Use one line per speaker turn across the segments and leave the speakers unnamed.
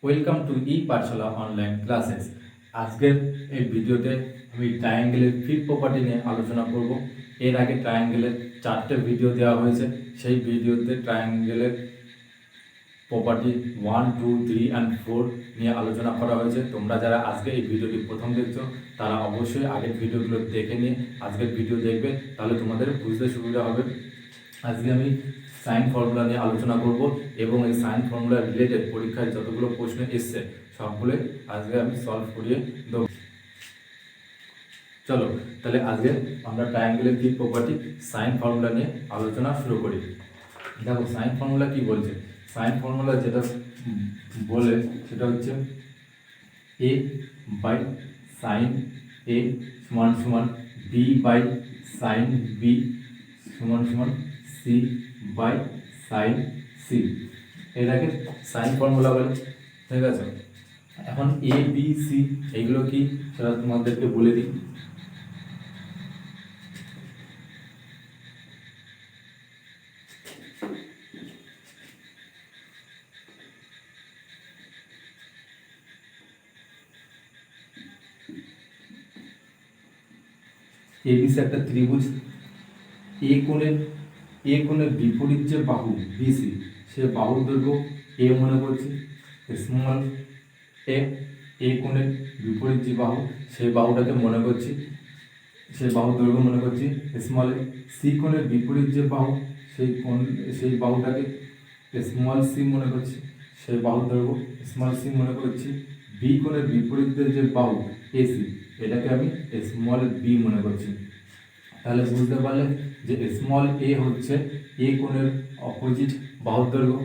Welcome to Pathsala online classes. আজকের এই ভিডিওতে আমি ট্রায়াঙ্গেলের ফিট প্রপার্টি নিয়ে আলোচনা করব। এর আগে ট্রায়াঙ্গেলের 4টে ভিডিও দেওয়া হয়েছে। সেই ভিডিওতে ট্রায়াঙ্গেলের প্রপার্টি 1, 2, 3 অ্যান্ড 4 নিয়ে আলোচনা করা হয়েছে। তোমরা যারা আজকে এই ভিডিওটি প্রথম দেখছো তারা অবশ্যই আগের ভিডিওগুলো দেখে নিয়ে আজকের ভিডিও দেখবে, তাহলে তোমাদের বুঝতে সুবিধা হবে। আজকে আমি সাইন ফর্মুলা নিয়ে আলোচনা করব এবং এই সাইন ফর্মুলা রিলেটেড পরীক্ষায় যতগুলো প্রশ্ন এসছে সবগুলো আজকে আমি সলভ করিয়ে দেবো। চলো তাহলে আজকে আমরা ট্রায়াঙ্গেলের ফিট প্রপার্টি সাইন ফর্মুলা নিয়ে আলোচনা শুরু করি। দেখো সাইন ফর্মুলা কি বলছে। সাইন ফর্মুলা যেটা বলে সেটা হচ্ছে এ বাই সাইন এ সমান সমান বি বাই সাইন বি সমান সমান সি বাই সাইন সি। এটাকে সাইন ফর্মুলা বলে, ঠিক আছে। এখন এ বি সি এগুলো কি সেটা তোমাদেরকে বলে দিই। এবিসি একটা ত্রিভুজ। এ কোণের বিপরীত যে বাহু বিসি, সে বাহুর দৈর্ঘ্য এ মনে করছি স্মল এ। এ কোণের বিপরীত যে বাহু সেই বাহুটাকে মনে করছি, সেই বাহুর দৈর্ঘ্য মনে করছি স্মল এ। সি কোণের বিপরীত যে বাহু সেই বাহুটাকে স্মল সি মনে করছি, সেই বাহুর দৈর্ঘ্য স্মল সি মনে করছি। বি কোণের বিপরীতের যে বাহু এসি, এটাকে আমি স্মল বি মনে করছি। তাহলে বুঝতে পারলে যে স্মল এ হচ্ছে এ কোণের অপোজিট বাহুর দৈর্ঘ্য,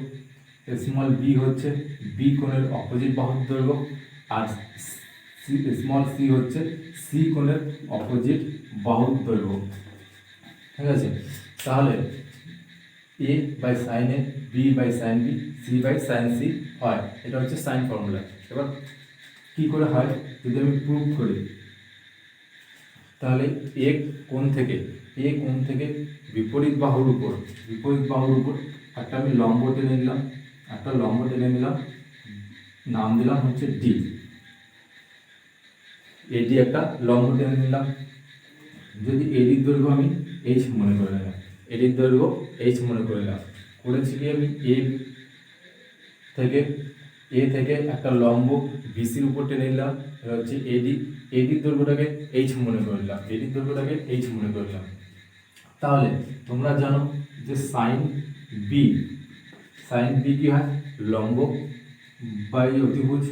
স্মল বি হচ্ছে বি কোণের অপোজিট বাহুর দৈর্ঘ্য, আর স্মল সি হচ্ছে সি কোণের অপোজিট বাহুর দৈর্ঘ্য, ঠিক আছে। তাহলে A by sine A, B by sine B, C by sine C হয়। এটা হচ্ছে সাইন ফর্মুলা। এবার কি করে হয় যদি আমি প্রুভ করি, তাহলে এ কোণ থেকে বিপরীত বাহুর উপর একটা আমি লম্ব টেনে নিলাম, নাম দিলাম হচ্ছে ডি। এডি একটা লম্ব টেনে নিলাম। যদি এডির দৈর্ঘ্য আমি এইচ মনে করে নিলাম, করেছি কি আমি এ থেকে একটা লম্ব বিসির উপর টেনে নিলাম। এটা হচ্ছে এডির দৈর্ঘ্যটাকে এইচ মনে করে নিলাম। তাহলে তোমরা জানো যে সাইন বি কি হয় লম্ব বাই অতিভুজ।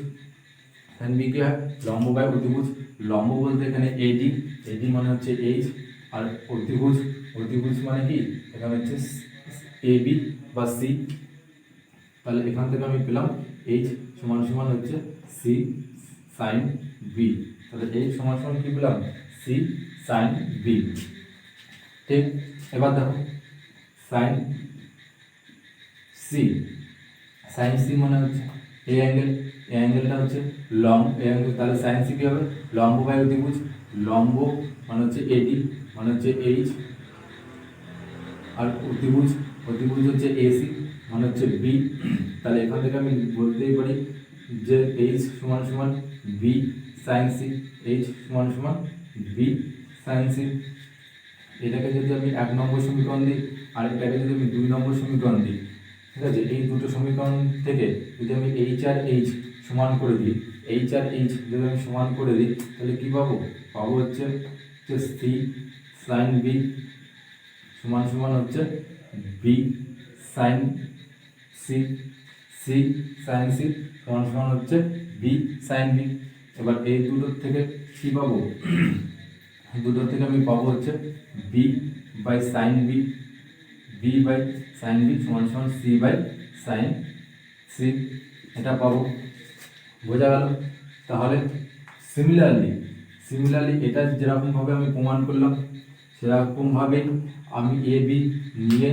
সাইন বি কি হয় লম্ব বাই অতিভুজ। লম্ব বলতে এখানে এডি মানে হচ্ছে এইচ, আর অতিভুজ মানে কি এখানে হচ্ছে এ বি বা সি। তাহলে এখান থেকে আমি পেলাম এইচ সমান সমান হচ্ছে সি সাইন বি। তাহলে এইচ সমান সমান কি পেলাম সি সাইন বি, ঠিক। এবার দেখো সাইন সি মানে হচ্ছে এই অ্যাঙ্গেলটা হচ্ছে তাহলে সাইন সি কি হবে লম্ব বাই অতিভুজ। লম্ব মানে হচ্ছে এডি মানে হচ্ছে এইচ, আর অতিভুজ হচ্ছে এসি মানে হচ্ছে বি। তাহলে এখান থেকে আমি বলতেই পারি যে এইচ সমান সমান বি সাইন সি, এটাকে যদি আমি 1 নম্বর সমীকরণ দিই আর এটাকে যদি আমি 2 নম্বর সমীকরণ দিই, ঠিক আছে। এই দুটো সমীকরণ থেকে যদি আমি এইচ আর এইচ সমান করে দিই, তাহলে কি পাবো হচ্ছে সি সাইন বি সমান সমান হচ্ছে B sine C, sine C সমান সমান হচ্ছে বি সাইন বি। এবার এই দুটোর থেকে কি পাবো, আমি পাবো হচ্ছে বি বাই সাইন বি সমান সমান সি বাই সাইন সি, এটা পাবো। বোঝা গেল। তাহলে সিমিলারলি এটা যেরকমভাবে আমি প্রমাণ করলাম সেরকমভাবেই আমি এ বি নিয়ে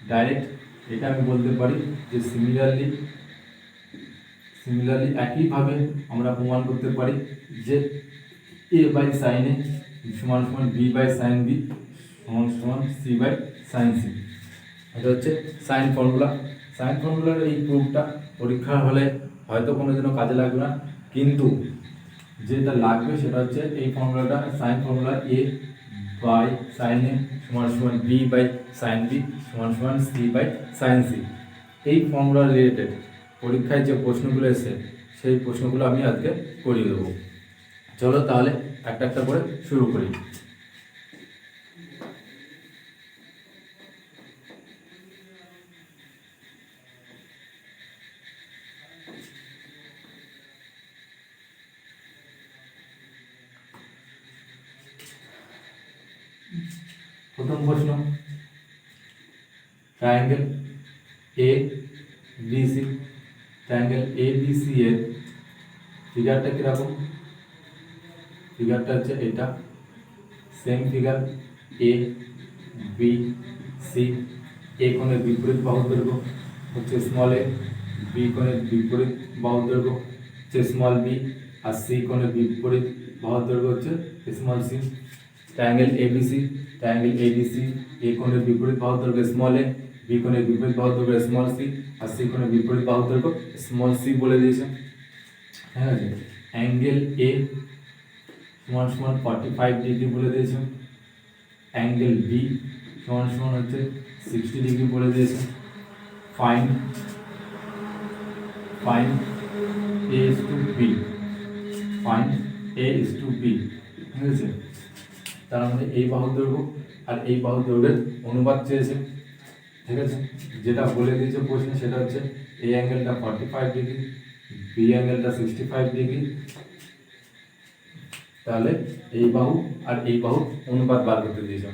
ডাইরেক্ট এটা আমি বলতে পারি যে সিমিলারলি একইভাবে আমরা প্রমাণ করতে পারি যে এ বাই সাইন এ সমান সমান বি বাই সাইন বি সমান সমান সি বাই সাইন সি। এটা হচ্ছে সাইন ফর্মুলার এই প্রুফটা পরীক্ষার হলে হয়তো কোনো দিনও কাজে লাগবে না, কিন্তু যেটা লাগবে সেটা হচ্ছে এই ফর্মুলাটা, sine formula A by sine A সমান সমান বি বাই সাইন বি সমান সমান সি বাই সাইন সি। এই ফর্মুলা রিলেটেড পরীক্ষায় যে প্রশ্নগুলো এসে সেই প্রশ্নগুলো আমি আজকে করিয়ে দেবো। চলো তাহলে একটা একটা করে শুরু করি। প্রথম প্রশ্ন, triangle A B C, triangle A B C এর ফিগারটা কিরকম? ফিগারটা হচ্ছে এটা, same figure A B C. A কোণের বিপরীত বাহুর দৈর্ঘ্য হচ্ছে স্মল এ, বি কোণের বিপরীত বাহুর দৈর্ঘ্য হচ্ছে স্মল বি, আর সি কোণের বিপরীত বাহুর দৈর্ঘ্য হচ্ছে small C. Triangle ABC, triangle ABC A কোণের বিপরীত বাহুর দৈর্ঘ্য স্মল এ, বি কোণের বিপরীত বাহুর দৈর্ঘ্য স্মল সি, আর সি কোণের বিপরীত বাহুর দৈর্ঘ্য স্মল সি বলে দিয়েছে। ঠিক আছে, অ্যাঙ্গেল এ সমান সমান 45 ডিগ্রি বলে দিয়েছে, অ্যাঙ্গেল বি সমান সমান হচ্ছে 60 ডিগ্রি বলে দিয়েছে। Find A is to B, find A is to B. ঠিক আছে, তার মধ্যে এই বাহুর দৈর্ঘ্য আর এই বাহুর দৈর্ঘ্যের অনুপাত চেয়েছে। ঠিক আছে, যেটা বলে দিয়েছে প্রশ্নে সেটা হচ্ছে এই অ্যাঙ্গেলটা 45 ডিগ্রি, বি অ্যাঙ্গেলটা 65 ডিগ্রি। তাহলে এই বাহু আর এই বাহু অনুপাত বার করতে দিয়েছে।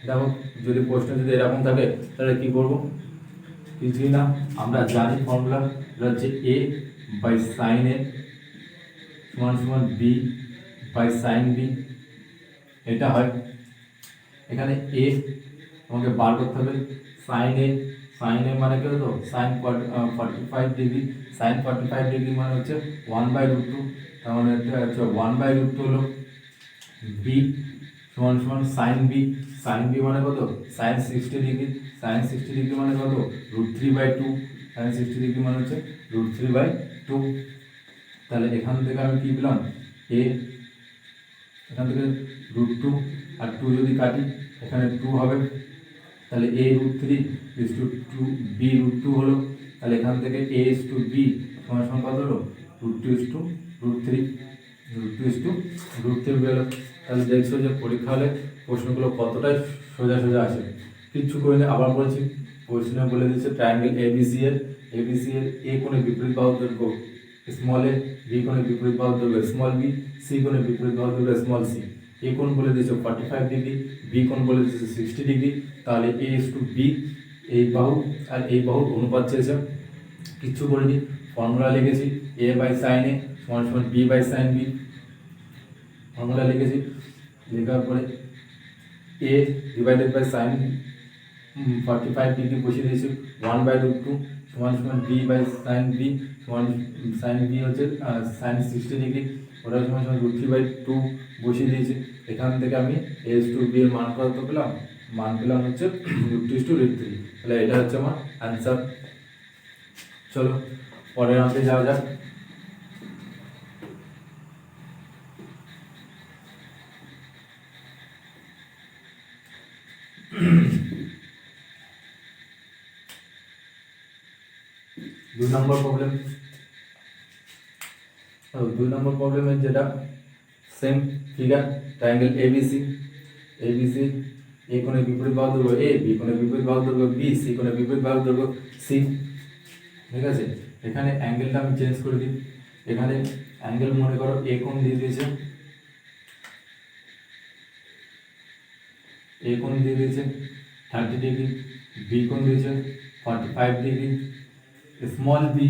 দেখো, যদি প্রশ্ন যদি এরকম থাকে তাহলে কি করব? কিছুই না, আমরা জানি ফর্মুলা হচ্ছে এ বাই সাইন এ সমান সমান বি বাই সাইন বি। এটা হয়, এখানে এ আমাকে বার করতে হবে। সাইন এ মানে কি হতো? সাইন 45 ডিগ্রি, সাইন 45 ডিগ্রি মানে হচ্ছে 1/√2, তার মানে এটা হচ্ছে 1/√2 হলো। বি সমান সমান সাইন বি, সাইন বি মানে কত? সাইন 60 ডিগ্রি, সাইন 60 ডিগ্রি মানে কত? √3/2, সাইন 60 ডিগ্রি মানে হচ্ছে √3/2। তাহলে এখান থেকে আমি কি পেলাম? এ, এখান থেকে √2 আর 2 যদি কাটি এখানে 2 হবে, তাহলে a √3 ইজ টু 2 b √2 হলো। তাহলে এখান থেকে a ইজ টু b সমান সমান কত হলো? √2 ইজ টু √3, √2 ইজ টু √3 বেরোলো। তাহলে দেখছো যে পরীক্ষা হলে প্রশ্নগুলো কতটাই সোজা সোজা আসে। কিচ্ছু করে না, আবার বলছি, প্রশ্নে বলে দিচ্ছে ট্রায়াঙ্গেল এবিসি এর এ কোণের বিপরীত বাহুর দৈর্ঘ্য স্মল এ, বি কোণের বিপরীত বাহুর দৈর্ঘ্য স্মল বি, সি কোণের বিপরীত বাহুর দৈর্ঘ্য স্মল সি। এ কোণ বলে দিয়েছে 45 ডিগ্রি, বি কোণ বলে দিয়েছে 60 ডিগ্রি। তাহলে এ ইজ টু বি, এই বাহু আর এই বাহুর অনুপাত চেয়েছে। কিচ্ছু করিনি, ফর্মুলা লিখেছি এ বাই সাইন এ সমান সমান B by sine B, formula লিখেছি। লেখার পরে A divided by sine 45 degree বসিয়ে দিয়েছি, 1/√2 সমান সমান বি বাই সাইন বি সমান সাইন বি হচ্ছে সাইন 60 ডিগ্রি, ওটা সমান সমান √3/2 বসিয়ে দিয়েছি। এখান থেকে আমি এস টু বি এর মান কত পেলাম? মান পেলাম হচ্ছে √2/3। তাহলে এটা হচ্ছে আমার অ্যান্সার। চলো পরের অঙ্কে যাওয়া যাক। দুই নম্বর প্রবলেমের যেটা same figure, triangle ABC A কোণের বিপরীত বাহুর দৈর্ঘ্য এ, বি কোণের বিপরীত বাহুর দৈর্ঘ্য বি, সি কোণের বিপরীত বাহুর দৈর্ঘ্য সি। ঠিক আছে, এখানে অ্যাঙ্গেলটা আমি চেঞ্জ করে দিই। এখানে অ্যাঙ্গেল মনে করো এ কোণ দিয়ে দিয়েছে, এ কোণ দিয়ে দিয়েছে 30 ডিগ্রি, বি কোণ দিয়েছে 45 ডিগ্রি, স্মল বি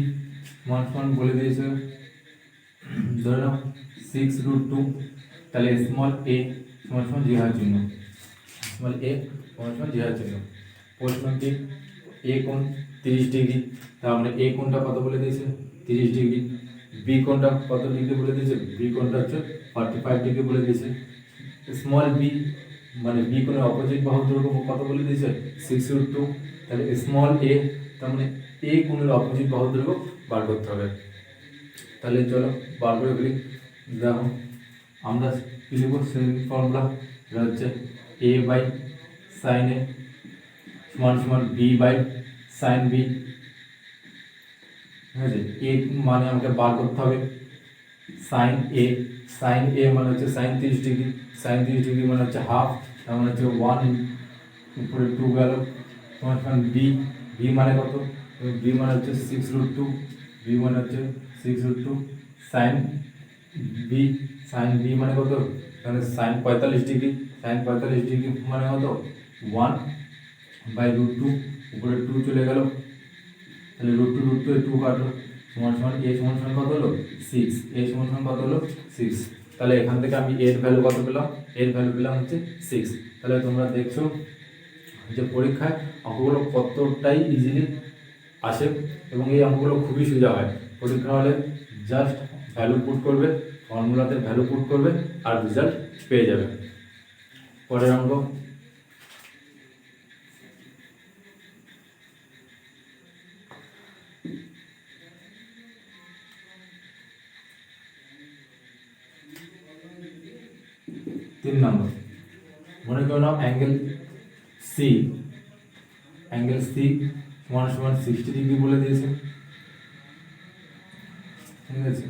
সমান বলে দিয়েছে ধরে নাও 6√2। তাহলে স্মল এ সমান সমান জিহার চিহ্ন, স্মল এ সমান সমান জিহার চিহ্ন। প্রশ্নটি এ কোণ 30 ডিগ্রি, তার মানে এ কোণটা কত বলে দিয়েছে? 30 ডিগ্রি। বি কোণটা কত ডিগ্রি বলে দিয়েছে? বি কোণটা হচ্ছে 45 ডিগ্রি বলে দিয়েছে। স্মল বি মানে বি কোণের অপোজিট বাহুর দৈর্ঘ্য কত বলে দিয়েছে? 6√2। তাহলে স্মল এ, তার মানে এ কোণের অপোজিট বাহুর দৈর্ঘ্য বার করতে হবে। তাহলে চলো বার করে ফেলি। দেখো আমরা কি লিখব, সেম ফর্মুলা, এটা হচ্ছে এ বাই সাইন এ সমান সমান বি বাই সাইন বি। ঠিক আছে, এ মানে আমাকে বার করতে হবে সাইন এ, সাইন এ মানে হচ্ছে সাইন 30 ডিগ্রি, সাইন 30 ডিগ্রি মানে হচ্ছে হাফ, তার মানে হচ্ছে 1 উপরে 2 গেল, তোমার সমান বি, বি মানে কত, বি মানে হচ্ছে 6√2, বি মানে হচ্ছে 6√2 সাইন বি, সাইন বি মানে কত, তাহলে সাইন 45 ডিগ্রি, সাইন 45 ডিগ্রি মানে কত 1/√2, উপরে 2 চলে গেল, তাহলে √2 2 কাটলো, সমান সমান এ সমান সমান কত হলো 6, এ সমান সমান কত হলো 6। তাহলে এখান থেকে আমি এর ভ্যালু কত পেলাম, এর ভ্যালু পেলাম হচ্ছে 6। তাহলে তোমরা দেখছো যে পরীক্ষায় অঙ্কগুলো কতটাই ইজিলি আসে এবং এই অঙ্কগুলো খুবই সোজা হয়। পরীক্ষা হলে জাস্ট ভ্যালু পুট করবে, ফর্মুলাতে ভ্যালু পুট করবে আর রেজাল্ট পেয়ে যাবে। পরের অঙ্ক, তিন নম্বর, মনে করো নাও অ্যাঙ্গেল সি, অ্যাঙ্গেল সি সমান সমান 60 ডিগ্রি বলে দিয়েছে। ঠিক আছে,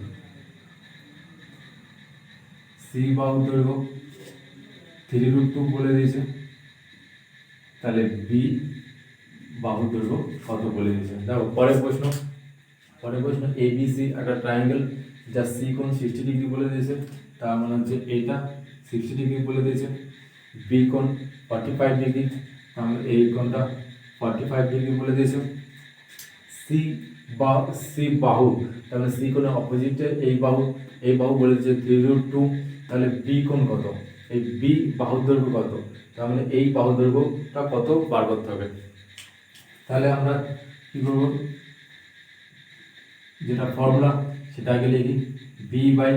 সি বাহু দৈর্ঘ্য 3√2 বলে দিয়েছে, তাহলে বি বাহু দৈর্ঘ্য কত বলে দিয়েছে। দেখো পরের প্রশ্ন, পরের প্রশ্ন এ বি সি একটা ট্রায়াঙ্গেল যা সি কোণ 60 ডিগ্রি বলে দিয়েছে, তার মানে হচ্ছে এইটা 60 ডিগ্রি বলে দিয়েছে, বি কোণ 45 ডিগ্রি, তাহলে এই কোণটা 45 ডিগ্রি বলে দিয়েছে, সি বা সি বাহু, তাহলে সি কোণের অপোজিটে এই বাহু, এই বাহু বলে দিয়েছে 3√2, তাহলে বি কোণ কত, এই বি বাহুর দৈর্ঘ্য কত, তার মানে এই বাহুর দৈর্ঘ্যটা কত বার করতে হবে। তাহলে আমরা কি করব, যেটা ফর্মুলা সেটা আগে লিখি, বি বাই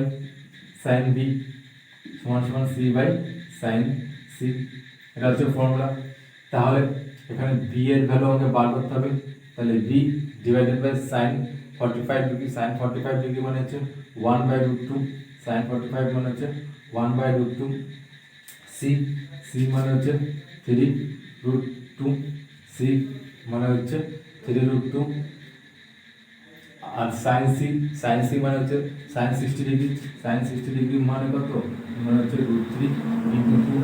সাইন বি সমান সমান সি বাই সাইন সি, এটা হচ্ছে ফর্মুলা। তাহলে এখানে বি এর ভ্যালু আমাকে বার করতে হবে, তাহলে B divided by sine 45 degree, sine 45 degree মানে হচ্ছে 1/√2, সাইন 45 মানে হচ্ছে 1/√2, সি, সি মানে হচ্ছে 3√2, সি মানে হচ্ছে 3√2, আর সাইন সি, সাইন সি মানে হচ্ছে সাইন 60 ডিগ্রি, সাইন 60 ডিগ্রি মানে কত, মানে হচ্ছে √3 ইন্টু 2,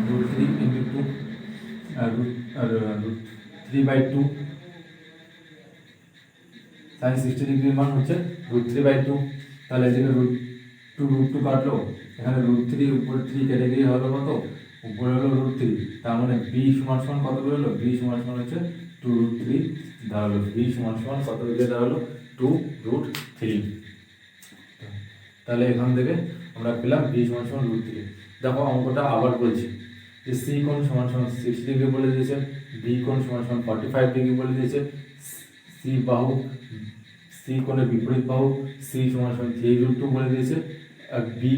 √3 ইন্টু 2 আর √3/2, সাইন 60 ডিগ্রির মান হচ্ছে √3/2। তাহলে এদিকে √2 কাটলো, এখানে √3 উপরে 3 কেটে গিয়ে হলো কত, উপরে হলো √3, তার মানে বি সমান সমান কত বেরোলো, বি সমান সমান হচ্ছে 2√3 দাঁড়ালো, বি সমান সমান কত দিয়ে দাঁড়ালো 2√3। তাহলে এখান থেকে আমরা পেলাম বি সমান সমান √3। দেখো অঙ্কটা আবার বলছি যে সি কোণ সমান সমান 60 ডিগ্রি বলে দিয়েছে, বি কোণ সমান সমান 45 ডিগ্রি বলে দিয়েছে, সি বাহু, সি কোণের বিপরীত বাহু সি সমান সমান 3√2 বলে দিয়েছে, আর বি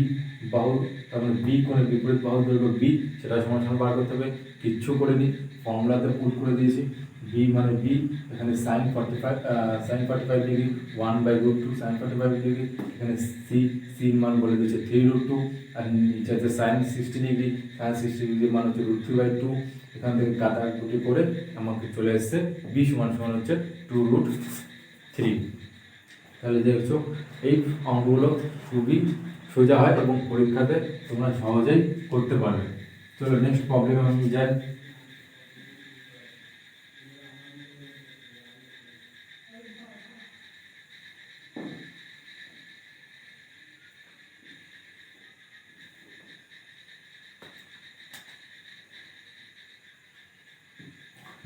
বাহু, তার মানে বি কোণের বিপরীত বাহু দৈর্ঘ্য বি, সেটা সমান সমান বার করতে হবে, কিচ্ছু করিনি, ফর্মুলাতে পুট করে দিয়েছি, বি মানে বি, এখানে সাইন 45 ডিগ্রি 1/√2 সাইন 45 ডিগ্রি, এখানে সি, সির মান বলে দিয়েছে 3√2, আর নিচে আছে সাইন 60 ডিগ্রি, সাইন 60 ডিগ্রি মান হচ্ছে √3/2, এখান থেকে কাটাকুটি করে আমাকে চলে এসছে বি সমান সমান হচ্ছে 2√3। তাহলে দেখছো এই অঙ্কগুলো খুবই সোজা হয় এবং পরীক্ষাতে তোমরা সহজেই করতে পারবে। চলো নেক্সট প্রবলেমে আমি যাই।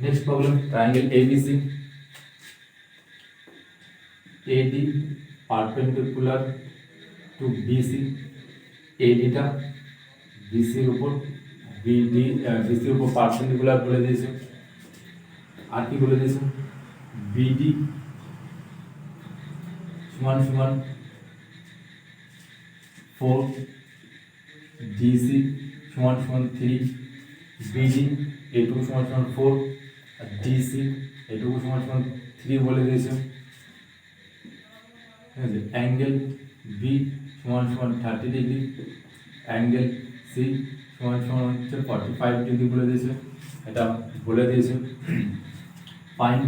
Next problem, triangle ABC, AD perpendicular to BC, AD টা BC এর উপর, BD BC এর উপর পারপেন্ডিকুলার বলে দিয়েছে, আর কি বলে দিয়েছে, BD সমান সমান 4, DC সমান সমান 3, BD এটুকু সমান সমান 4, আর DC এটুকু সমান সমান 3 বলে দিয়েছে। ঠিক আছে, অ্যাঙ্গেল বি সমান সমান 30 ডিগ্রি, অ্যাঙ্গেল সি সমান সমান হচ্ছে 45 ডিগ্রি বলে দিয়েছে, এটা বলে দিয়েছে। Find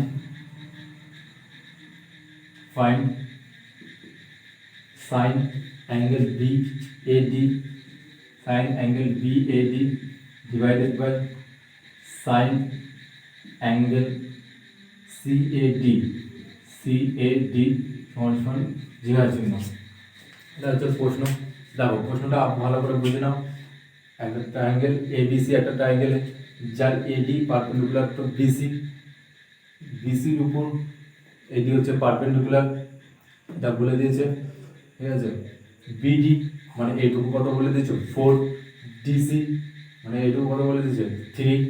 sine angle B A D, sine angle B A D divided by sine angle C A D সমান সমান জিহার চিহ্ন। এটা হচ্ছে প্রশ্ন। দেখো প্রশ্নটা ভালো করে বুঝে নাও। একটা ট্রায়াঙ্গেল এবিসি, একটা ট্রায়াঙ্গেল যার এডি পারপেন্ডিকুলার টু বিসি, বিসির উপর এডি হচ্ছে পারপেন্ডিকুলার, এটা বলে দিয়েছে। ঠিক আছে, বিডি মানে এইটুকু কত বলে দিয়েছে 4, ডিসি মানে এইটুকু কত বলে দিয়েছে 3,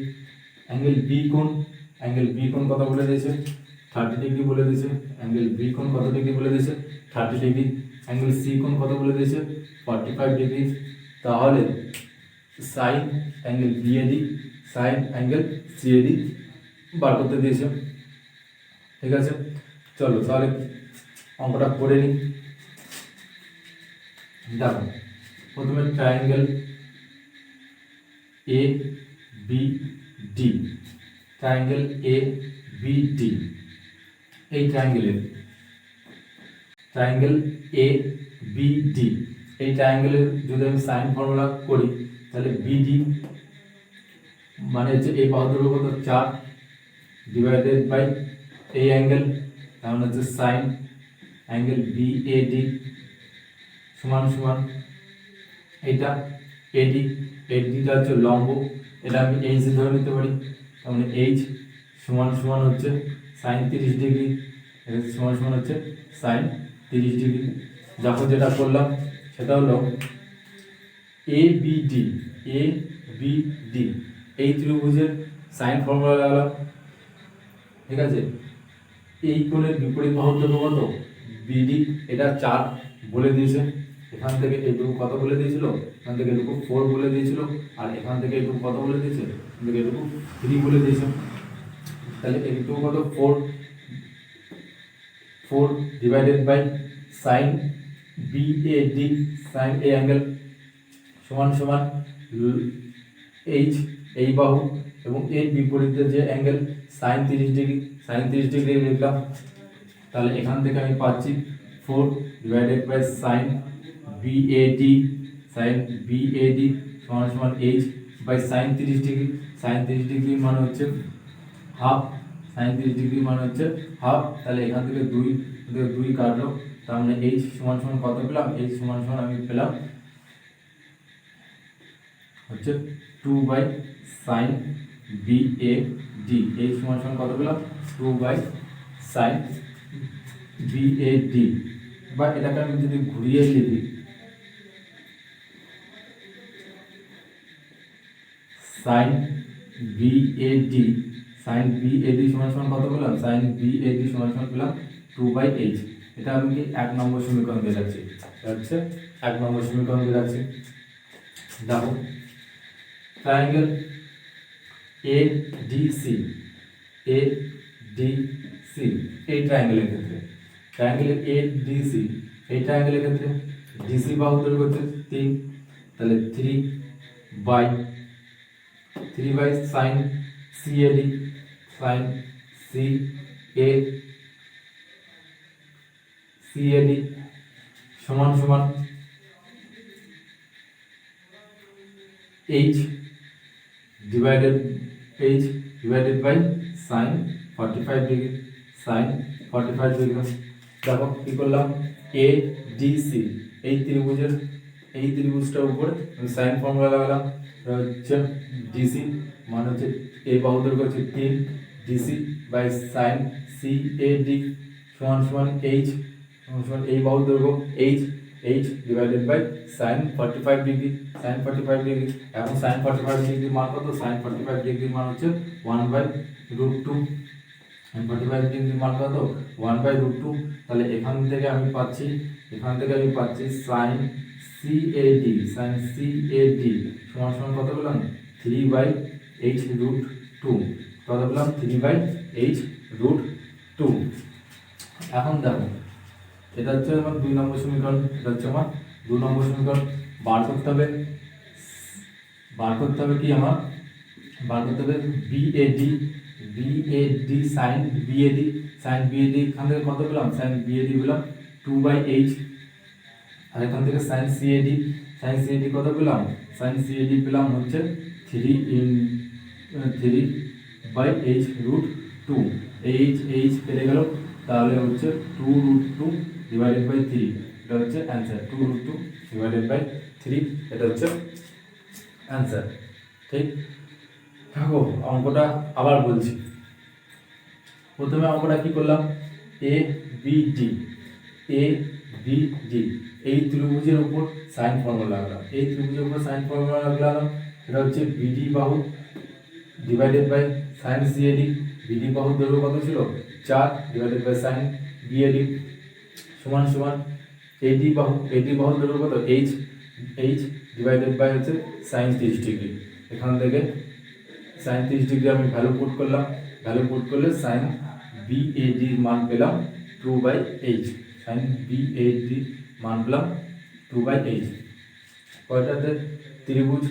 অ্যাঙ্গেল বি কোণ কত বলে দিয়েছে 30 ডিগ্রি বলে দিয়েছে, অ্যাঙ্গেল বি কোণ কত ডিগ্রি বলে দিয়েছে 30 ডিগ্রি, অ্যাঙ্গেল সি কোণ কত বলে দিয়েছে 45 ডিগ্রি। তাহলে sine angle BAD sine angle CAD বার করতে দিয়েছে। ঠিক আছে, চলো তাহলে অঙ্কটা করে নিই। দেখো প্রথমে triangle A B D, triangle A B D, এই ট্রায়াঙ্গেল এ বি ডি, এই ট্রায়াঙ্গেলের যদি আমি সাইন ফর্মুলা করি তাহলে বিডি মানে হচ্ছে এই বাহু দৈর্ঘ্য কত 4 ডিভাইডেড বাই এই অ্যাঙ্গেল, তাহলে হচ্ছে সাইন অ্যাঙ্গেল বিএডি সমান সমান এটা এডিটা হচ্ছে লম্ব, এটা আমি এইচ ধরে নিতে পারি, তার মানে এইচ সমান সমান হচ্ছে সাইন 30 ডিগ্রি, এটা সমান সমান হচ্ছে সাইন 30 ডিগ্রি। যখন যেটা করলাম সেটা হলো এ বি ডি এই ত্রিভুজের সাইন ফর্মুলা লাগালাম। ঠিক আছে, এই কোণের বিপরীত বাহু দৈর্ঘ্য কত বিডি, এটা 4 বলে দিয়েছে, এখান থেকে এইটুকু কত বলে দিয়েছিল, এখান থেকে এইটুকু 4 বলে দিয়েছিল, আর এখান থেকে এইটুকু কত বলে দিয়েছে, এখান থেকে এইটুকু 3 বলে দিয়েছে। তাহলে এইটুকু কত 4 divided by sine B A D sine A angle সমান সমান এইচ এই বাহু এবং এর বিপরীতে যে অ্যাঙ্গেল সাইন 30 ডিগ্রি লিখলাম। তাহলে এখান থেকে আমি পাচ্ছি 4 ডিভাইডেড বাই সাইন বিএডি সমান সমান H by sine 30 degree, sine 30 degree মানে হচ্ছে হাফ, সাইন 30 ডিগ্রি মানে হচ্ছে হাফ। তাহলে এখান থেকে 2 কাটলো, তার মানে এইচ সমান সমান কত পেলাম, এইচ সমান সমান আমি পেলাম হচ্ছে 2 বাই সাইন বিএডি, এইচ সমান সমান কত পেলাম 2 বাই সাইন বিএডি। বা এটাকে আমি যদি ঘুরিয়ে লিখি সাইন বিএডি সমান সমান কত পেলাম, সাইন বিএডি সমান সমান পেলাম 2 বাই এইচ। এটা আমি কি 1 নম্বর সমীকরণ দিয়ে রাখছি, হচ্ছে 1 নম্বর সমীকরণ দিয়ে রাখছি। দেখো ট্রায়াঙ্গেল এডিসি এই ট্রায়াঙ্গেলের ক্ষেত্রে এই ট্রায়াঙ্গেলের ক্ষেত্রে ডিসি বাহু দৈর্ঘ্য হচ্ছে 3, তাহলে 3 বাই সাইন সিএডি সমান সমান H divided by sine 45 degree দেখো কি করলাম, এ ডিসি এই ত্রিভুজটার উপর আমি সাইন ফর্মুলা লাগালাম, হচ্ছে ডিসি মানে হচ্ছে এই বাহু দৈর্ঘ্য হচ্ছে 3, ডিসি বাই সাইন সিএডি সমান সমান এইচ এই বাহু দৈর্ঘ্য H divided by sine 45 degree এখন সাইন 45 ডিগ্রি মান কত, সাইন 45 ডিগ্রি মান হচ্ছে 1/√2, সাইন 45 ডিগ্রি মান কত 1/√2। তাহলে এখান থেকে আমি পাচ্ছি সাইন সিএডি সমান সমান কত পেলাম 3/h√2, কত পেলাম 3/h√2। টু। এখন দেখো এটা হচ্ছে আমার 2 নম্বর সমীকরণ, এটা হচ্ছে আমার 2 নম্বর সমীকরণ। বার করতে হবে কি আমার, বার করতে হবে বিএডি সাইন বিএডি, এখান থেকে কত পেলাম, সাইন বিএডি পেলাম 2/h। আর এখান থেকে সাইন সিএডি কত পেলাম, সাইন সিএডি পেলাম হচ্ছে 3/h রুট 2। এইচ কেটে গেল, তাহলে হচ্ছে 2√2 ডিভাইডেড বাই 3, এটা হচ্ছে অ্যান্সার। 2√2 ডিভাইডেড বাই 3, এটা হচ্ছে অ্যান্সার। ঠিক থাকো, অঙ্কটা আবার বলছি। প্রথমে অঙ্কটা কি করলাম, এ বি ডি এই ত্রিভুজের উপর সাইন ফর্মুলা লাগলাম, এটা হচ্ছে বিডি বাহু divided by sine C A D. B D বাহুর দৈর্ঘ্য কত ছিল, 4 ডিভাইডেড বাই সাইন বিএডি সমান সমান এডি বাহুর দৈর্ঘ্য কত, এইচ ডিভাইডেড বাই হচ্ছে সাইন 30 ডিগ্রি। এখান থেকে সাইন 30 ডিগ্রি আমি ভ্যালু পুট করলাম, সাইন বিএডির মান পেলাম 2/h, সাইন বিএডির মান পেলাম 2/h। কয়টাতে, ত্রিভুজ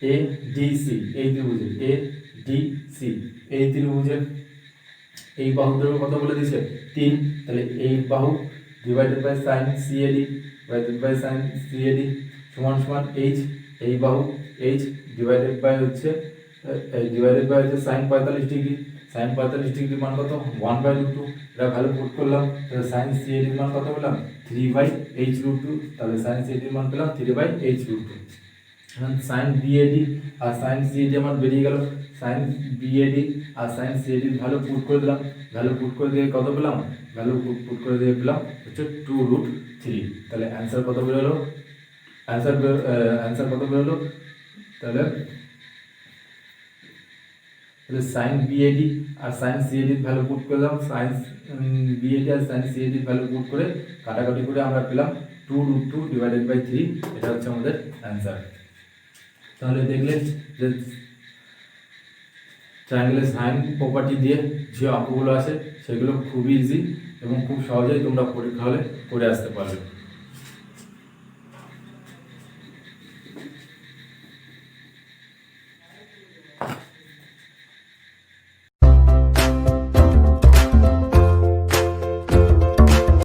এডিসি, এই ত্রিভুজের এই বাহুর দৈর্ঘ্য কত বলে দিয়েছে, 3। তাহলে এই বাহু ডিভাইডেড বাই সাইন সিএডি সমান সমান এইচ, এই বাহু এইচ ডিভাইডেড বাই হচ্ছে সাইন 45 ডিগ্রি। সাইন 45 ডিগ্রি মান কত, 1/√2। এটা ভ্যালু পুট করলাম, তাহলে সাইন সিএডি মান কত পেলাম, 3/h√2। তাহলে সাইন সিএডি মান পেলাম 3/h√2। এখন সাইন বিএডি আর সাইন সিএডি আমার বেরিয়ে গেল, সাইন বিএডি আর সাইন সিএডি ভ্যালু পুট করে দিলাম, কত পেলাম, পুট করে দিয়ে পেলাম হচ্ছে 2√3। তাহলে অ্যান্সার কত বেরোলো, অ্যান্সার কত বেরোলো, তাহলে সাইন বিএডি আর সাইন সিএডি ভ্যালু পুট করলাম, সাইন বিএডি আর সাইন সিএডি ভ্যালু পুট করে কাটাকাটি করে আমরা পেলাম 2√2 ডিভাইডেড বাই 3, এটা হচ্ছে আমাদের অ্যান্সার। তাহলে দেখলেন যে ট্রায়াঙ্গেলের সাইন প্রপার্টি দিয়ে যে অঙ্কগুলো আছে সেগুলো খুবই ইজি এবং খুব সহজেই তোমরা পরীক্ষা হলে করে আসতে পারবে।